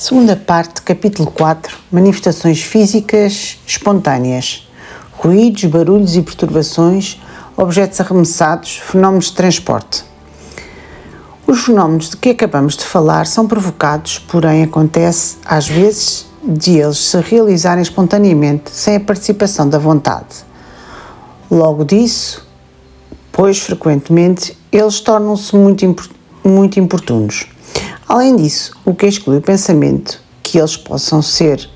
Segunda parte, capítulo 4, manifestações físicas espontâneas, ruídos, barulhos e perturbações, objetos arremessados, fenómenos de transporte. Os fenómenos de que acabamos de falar são provocados, porém acontece às vezes de eles se realizarem espontaneamente, sem a participação da vontade. Logo disso, pois frequentemente eles tornam-se muito importunos. Além disso, o que exclui o pensamento que eles possam ser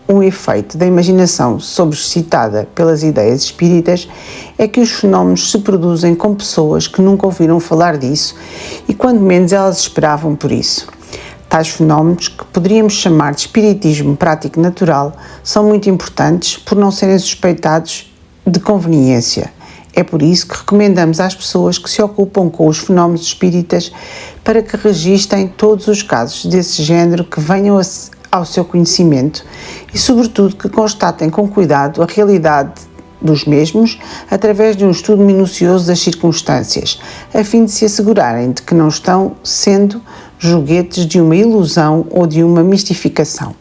um efeito da imaginação sobrescitada pelas ideias espíritas é que os fenómenos se produzem com pessoas que nunca ouviram falar disso e quando menos elas esperavam por isso. Tais fenómenos, que poderíamos chamar de espiritismo prático natural, são muito importantes por não serem suspeitados de conveniência. É por isso que recomendamos às pessoas que se ocupam com os fenómenos espíritas para que registrem todos os casos desse género que venham ao seu conhecimento e, sobretudo, que constatem com cuidado a realidade dos mesmos através de um estudo minucioso das circunstâncias, a fim de se assegurarem de que não estão sendo joguetes de uma ilusão ou de uma mistificação.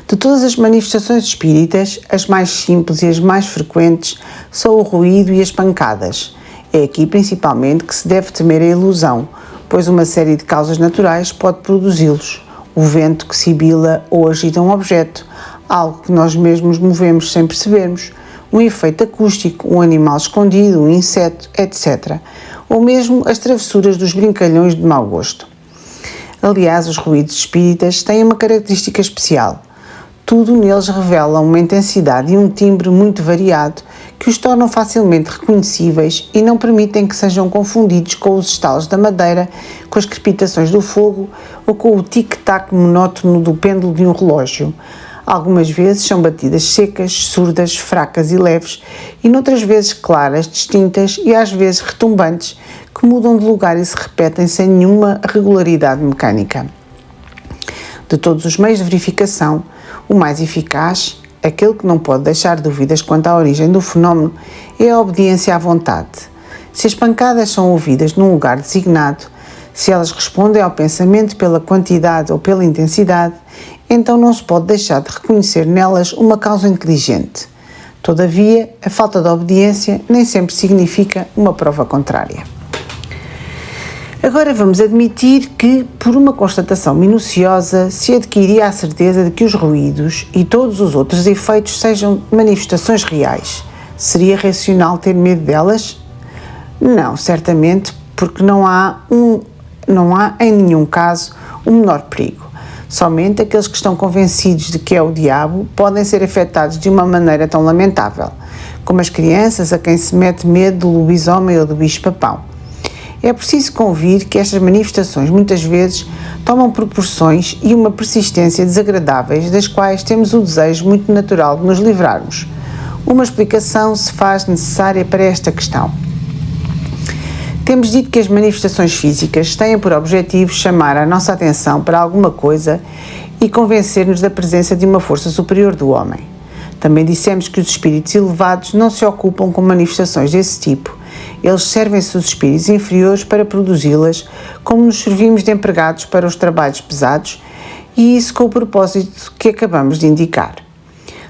De todas as manifestações espíritas, as mais simples e as mais frequentes são o ruído e as pancadas. É aqui principalmente que se deve temer a ilusão, pois uma série de causas naturais pode produzi-los. O vento que sibila ou agita um objeto, algo que nós mesmos movemos sem percebermos, um efeito acústico, um animal escondido, um inseto, etc. Ou mesmo as travessuras dos brincalhões de mau gosto. Aliás, os ruídos espíritas têm uma característica especial. Tudo neles revela uma intensidade e um timbre muito variado que os tornam facilmente reconhecíveis e não permitem que sejam confundidos com os estalos da madeira, com as crepitações do fogo ou com o tic-tac monótono do pêndulo de um relógio. Algumas vezes são batidas secas, surdas, fracas e leves, e noutras vezes claras, distintas e às vezes retumbantes, que mudam de lugar e se repetem sem nenhuma regularidade mecânica. De todos os meios de verificação, o mais eficaz, aquele que não pode deixar dúvidas quanto à origem do fenómeno, é a obediência à vontade. Se as pancadas são ouvidas num lugar designado, se elas respondem ao pensamento pela quantidade ou pela intensidade, então não se pode deixar de reconhecer nelas uma causa inteligente. Todavia, a falta de obediência nem sempre significa uma prova contrária. Agora vamos admitir que, por uma constatação minuciosa, se adquiria a certeza de que os ruídos e todos os outros efeitos sejam manifestações reais. Seria racional ter medo delas? Não, certamente, porque não há em nenhum caso o menor perigo. Somente aqueles que estão convencidos de que é o diabo podem ser afetados de uma maneira tão lamentável, como as crianças a quem se mete medo do lobisomem ou do bicho-papão. É preciso convir que estas manifestações muitas vezes tomam proporções e uma persistência desagradáveis das quais temos o desejo muito natural de nos livrarmos. Uma explicação se faz necessária para esta questão. Temos dito que as manifestações físicas têm por objetivo chamar a nossa atenção para alguma coisa e convencer-nos da presença de uma força superior do homem. Também dissemos que os espíritos elevados não se ocupam com manifestações desse tipo. Eles servem-se dos espíritos inferiores para produzi-las, como nos servimos de empregados para os trabalhos pesados, e isso com o propósito que acabamos de indicar.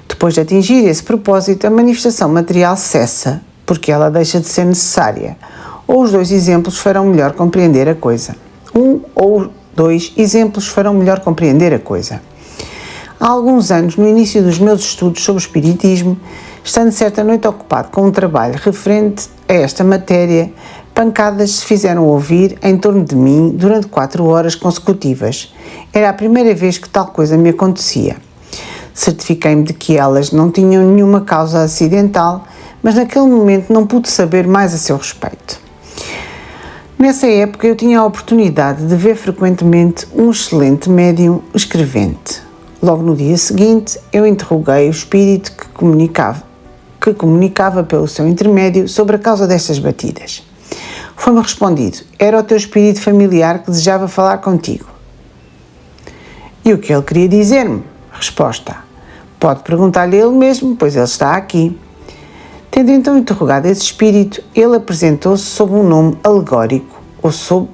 Depois de atingir esse propósito, a manifestação material cessa, porque ela deixa de ser necessária. Ou os dois exemplos farão melhor compreender a coisa. Há alguns anos, no início dos meus estudos sobre o espiritismo, estando certa noite ocupado com um trabalho referente a esta matéria, pancadas se fizeram ouvir em torno de mim durante 4 horas consecutivas. Era a primeira vez que tal coisa me acontecia. Certifiquei-me de que elas não tinham nenhuma causa acidental, mas naquele momento não pude saber mais a seu respeito. Nessa época eu tinha a oportunidade de ver frequentemente um excelente médium escrevente. Logo no dia seguinte, eu interroguei o espírito que comunicava pelo seu intermédio sobre a causa destas batidas. Foi-me respondido: era o teu espírito familiar que desejava falar contigo. E o que ele queria dizer-me? Resposta: pode perguntar-lhe ele mesmo, pois ele está aqui. Tendo então interrogado esse espírito, ele apresentou-se sob um nome alegórico ou sob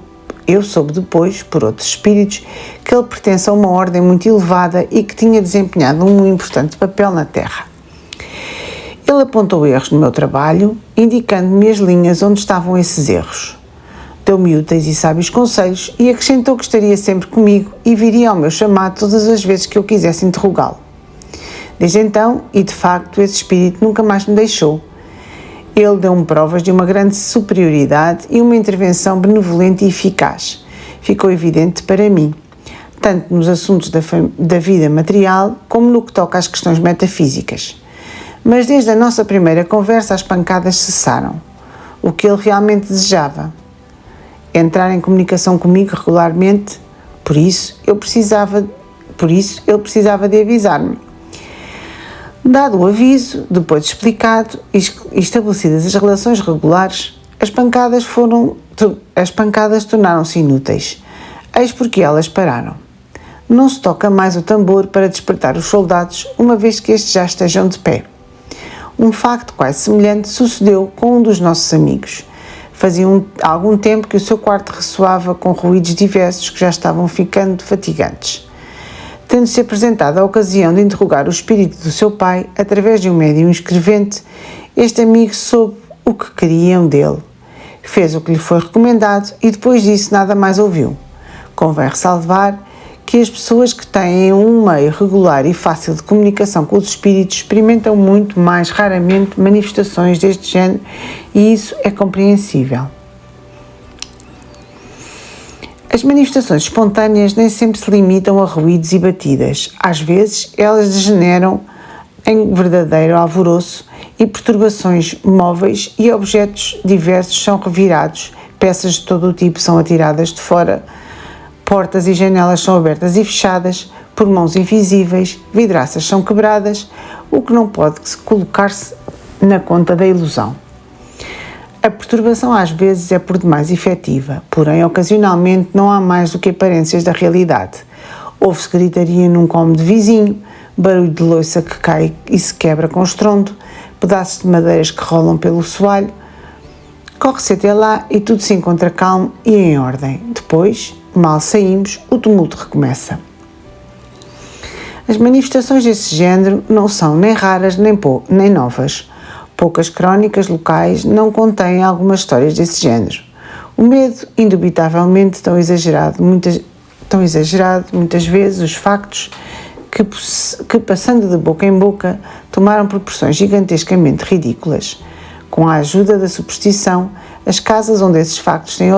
Eu soube depois, por outros espíritos, que ele pertence a uma ordem muito elevada e que tinha desempenhado um importante papel na Terra. Ele apontou erros no meu trabalho, indicando-me as linhas onde estavam esses erros. Deu-me úteis e sábios conselhos e acrescentou que estaria sempre comigo e viria ao meu chamado todas as vezes que eu quisesse interrogá-lo. Desde então, e de facto, esse espírito nunca mais me deixou. Ele deu-me provas de uma grande superioridade e uma intervenção benevolente e eficaz. Ficou evidente para mim, tanto nos assuntos da vida material como no que toca às questões metafísicas. Mas desde a nossa primeira conversa as pancadas cessaram. O que ele realmente desejava? Entrar em comunicação comigo regularmente, por isso ele precisava de avisar-me. Dado o aviso, depois de explicado e estabelecidas as relações regulares, as pancadas tornaram-se inúteis. Eis porque elas pararam. Não se toca mais o tambor para despertar os soldados, uma vez que estes já estejam de pé. Um facto quase semelhante sucedeu com um dos nossos amigos. Fazia algum tempo que o seu quarto ressoava com ruídos diversos que já estavam ficando fatigantes. Tendo-se apresentado a ocasião de interrogar o espírito do seu pai através de um médium escrevente, este amigo soube o que queriam dele. Fez o que lhe foi recomendado e depois disso nada mais ouviu. Convém ressalvar que as pessoas que têm um meio regular e fácil de comunicação com os espíritos experimentam muito mais raramente manifestações deste género e isso é compreensível. As manifestações espontâneas nem sempre se limitam a ruídos e batidas. Às vezes, elas degeneram em verdadeiro alvoroço e perturbações móveis e objetos diversos são revirados, peças de todo o tipo são atiradas de fora, portas e janelas são abertas e fechadas por mãos invisíveis, vidraças são quebradas, o que não pode colocar-se na conta da ilusão. A perturbação às vezes é por demais efetiva, porém ocasionalmente não há mais do que aparências da realidade. Ouve-se gritaria num cômodo vizinho, barulho de louça que cai e se quebra com estrondo, pedaços de madeiras que rolam pelo soalho. Corre-se até lá e tudo se encontra calmo e em ordem. Depois, mal saímos, o tumulto recomeça. As manifestações desse género não são nem raras nem novas. Poucas crónicas locais não contêm algumas histórias desse género. O medo, indubitavelmente, tão exagerado muitas vezes os factos que, passando de boca em boca, tomaram proporções gigantescamente ridículas. Com a ajuda da superstição, as casas onde esses factos têm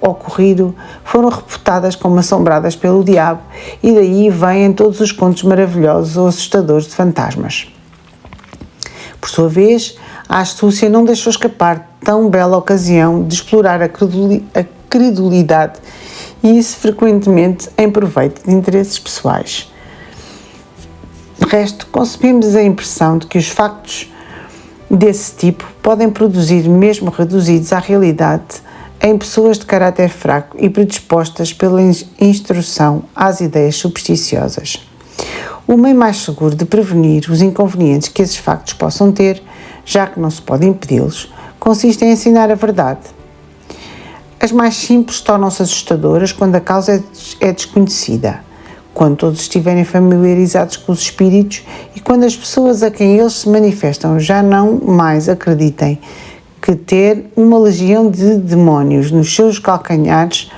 ocorrido foram reputadas como assombradas pelo diabo e daí vêm todos os contos maravilhosos ou assustadores de fantasmas. Por sua vez, a astúcia não deixou escapar tão bela ocasião de explorar a credulidade e isso frequentemente em proveito de interesses pessoais. De resto, concebemos a impressão de que os factos desse tipo podem produzir, mesmo reduzidos à realidade, em pessoas de caráter fraco e predispostas pela instrução às ideias supersticiosas. O meio mais seguro de prevenir os inconvenientes que esses factos possam ter, já que não se pode impedi-los, consiste em ensinar a verdade. As mais simples tornam-se assustadoras quando a causa é desconhecida, quando todos estiverem familiarizados com os espíritos e quando as pessoas a quem eles se manifestam já não mais acreditem que ter uma legião de demónios nos seus calcanhares,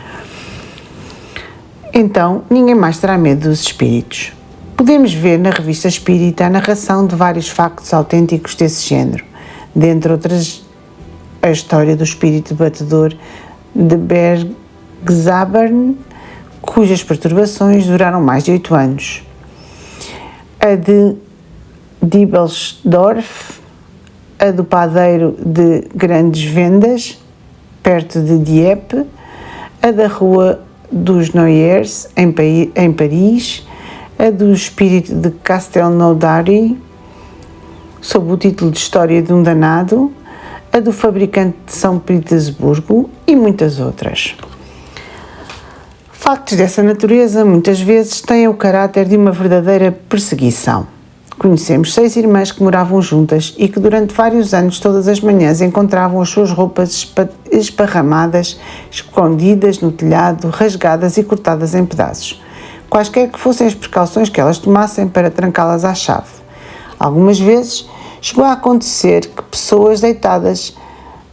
então ninguém mais terá medo dos espíritos. Podemos ver na Revista Espírita a narração de vários factos autênticos desse género, dentre outras a história do espírito batedor de Bergzabern, cujas perturbações duraram mais de 8 anos, a de Diebelsdorf, a do padeiro de Grandes Vendas, perto de Dieppe, a da Rua dos Noyers, em Paris, a do espírito de Castelnaudary, sob o título de História de um Danado, a do fabricante de São Petersburgo e muitas outras. Factos dessa natureza muitas vezes têm o caráter de uma verdadeira perseguição. Conhecemos 6 irmãs que moravam juntas e que durante vários anos todas as manhãs encontravam as suas roupas esparramadas, escondidas no telhado, rasgadas e cortadas em pedaços, quaisquer que fossem as precauções que elas tomassem para trancá-las à chave. Algumas vezes chegou a acontecer que pessoas deitadas,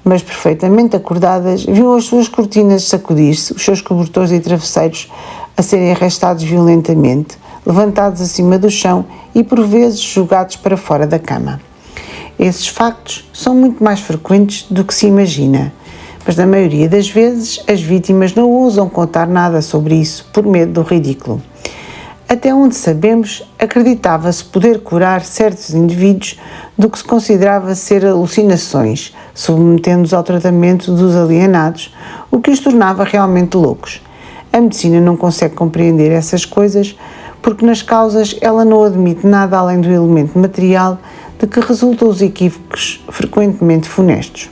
mas perfeitamente acordadas, viam as suas cortinas sacudir-se, os seus cobertores e travesseiros a serem arrastados violentamente, levantados acima do chão e por vezes jogados para fora da cama. Esses factos são muito mais frequentes do que se imagina, mas na maioria das vezes as vítimas não ousam contar nada sobre isso por medo do ridículo. Até onde sabemos, acreditava-se poder curar certos indivíduos do que se considerava ser alucinações, submetendo-os ao tratamento dos alienados, o que os tornava realmente loucos. A medicina não consegue compreender essas coisas porque nas causas ela não admite nada além do elemento material de que resultam os equívocos frequentemente funestos.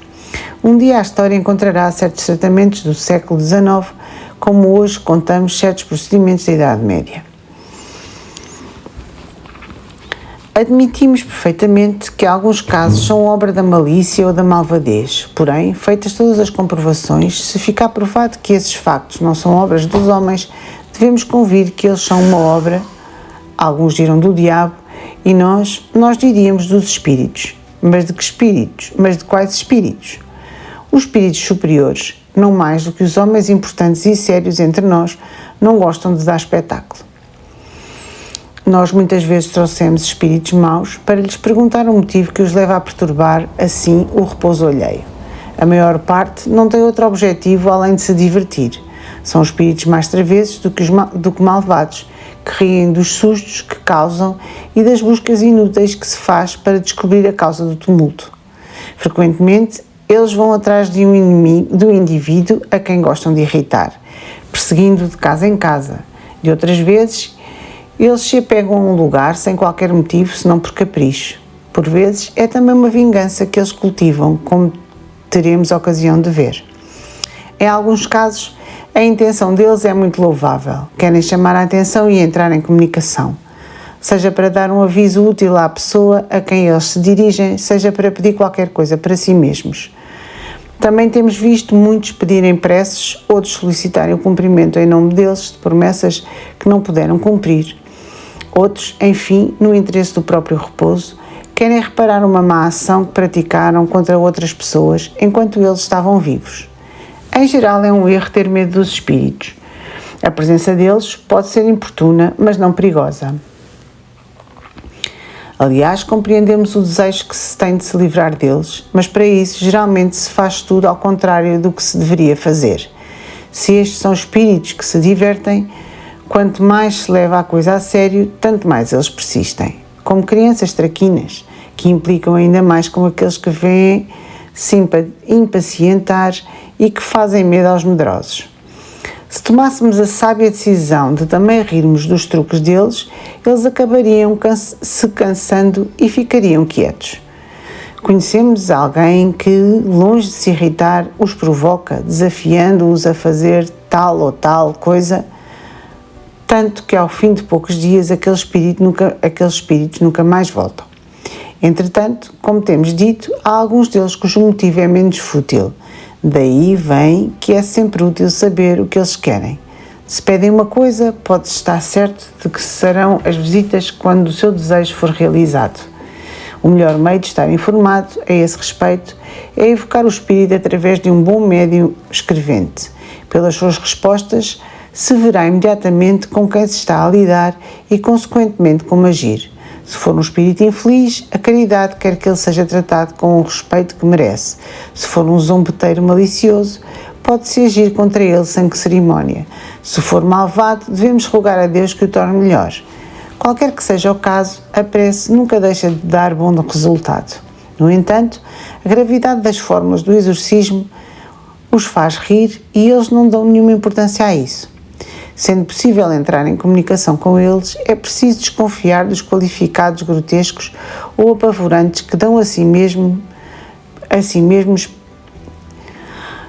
Um dia a história encontrará certos tratamentos do século XIX, como hoje contamos certos procedimentos da Idade Média. Admitimos perfeitamente que alguns casos são obra da malícia ou da malvadez, porém, feitas todas as comprovações, se ficar provado que esses factos não são obras dos homens, devemos convir que eles são uma obra, alguns dirão do diabo, e nós diríamos dos espíritos. Mas de que espíritos? Mas de quais espíritos? Os espíritos superiores, não mais do que os homens importantes e sérios entre nós, não gostam de dar espetáculo. Nós muitas vezes trouxemos espíritos maus para lhes perguntar o motivo que os leva a perturbar assim o repouso alheio. A maior parte não tem outro objetivo além de se divertir. São espíritos mais travessos do que malvados, que riem dos sustos que causam e das buscas inúteis que se faz para descobrir a causa do tumulto. Frequentemente, eles vão atrás de um inimigo, do indivíduo a quem gostam de irritar, perseguindo-o de casa em casa. De outras vezes, eles se apegam a um lugar sem qualquer motivo, senão por capricho. Por vezes, é também uma vingança que eles cultivam, como teremos ocasião de ver. Em alguns casos, a intenção deles é muito louvável. Querem chamar a atenção e entrar em comunicação. Seja para dar um aviso útil à pessoa a quem eles se dirigem, seja para pedir qualquer coisa para si mesmos. Também temos visto muitos pedirem preces, outros solicitarem o cumprimento em nome deles de promessas que não puderam cumprir. Outros, enfim, no interesse do próprio repouso, querem reparar uma má ação que praticaram contra outras pessoas enquanto eles estavam vivos. Em geral, é um erro ter medo dos espíritos. A presença deles pode ser importuna, mas não perigosa. Aliás, compreendemos o desejo que se tem de se livrar deles, mas para isso geralmente se faz tudo ao contrário do que se deveria fazer. Se estes são espíritos que se divertem, quanto mais se leva a coisa a sério, tanto mais eles persistem. Como crianças traquinas, que implicam ainda mais com aqueles que vêm se impacientar e que fazem medo aos medrosos. Se tomássemos a sábia decisão de também rirmos dos truques deles, eles acabariam se cansando e ficariam quietos. Conhecemos alguém que, longe de se irritar, os provoca, desafiando-os a fazer tal ou tal coisa, tanto que ao fim de poucos dias aqueles espíritos nunca mais voltam. Entretanto, como temos dito, há alguns deles cujo motivo é menos fútil. Daí vem que é sempre útil saber o que eles querem. Se pedem uma coisa, pode-se estar certo de que serão as visitas quando o seu desejo for realizado. O melhor meio de estar informado a esse respeito é evocar o espírito através de um bom médium escrevente. Pelas suas respostas, se verá imediatamente com quem se está a lidar e, consequentemente, como agir. Se for um espírito infeliz, a caridade quer que ele seja tratado com o respeito que merece. Se for um zombeteiro malicioso, pode-se agir contra ele sem que cerimónia. Se for malvado, devemos rogar a Deus que o torne melhor. Qualquer que seja o caso, a prece nunca deixa de dar bom resultado. No entanto, a gravidade das formas do exorcismo os faz rir e eles não dão nenhuma importância a isso. Sendo possível entrar em comunicação com eles, é preciso desconfiar dos qualificados grotescos ou apavorantes que dão a si mesmos.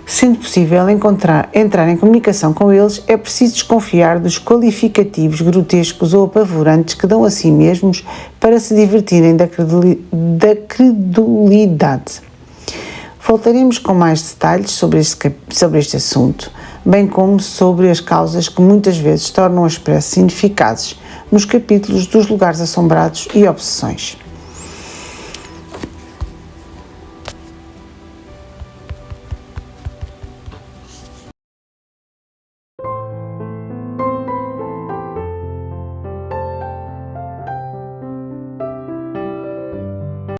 Sendo possível entrar em comunicação com eles, é preciso desconfiar dos qualificativos grotescos ou apavorantes que dão a si mesmos para se divertirem da credulidade. Voltaremos com mais detalhes sobre este assunto, bem como sobre as causas que muitas vezes tornam a Expresso ineficazes nos capítulos dos lugares assombrados e obsessões.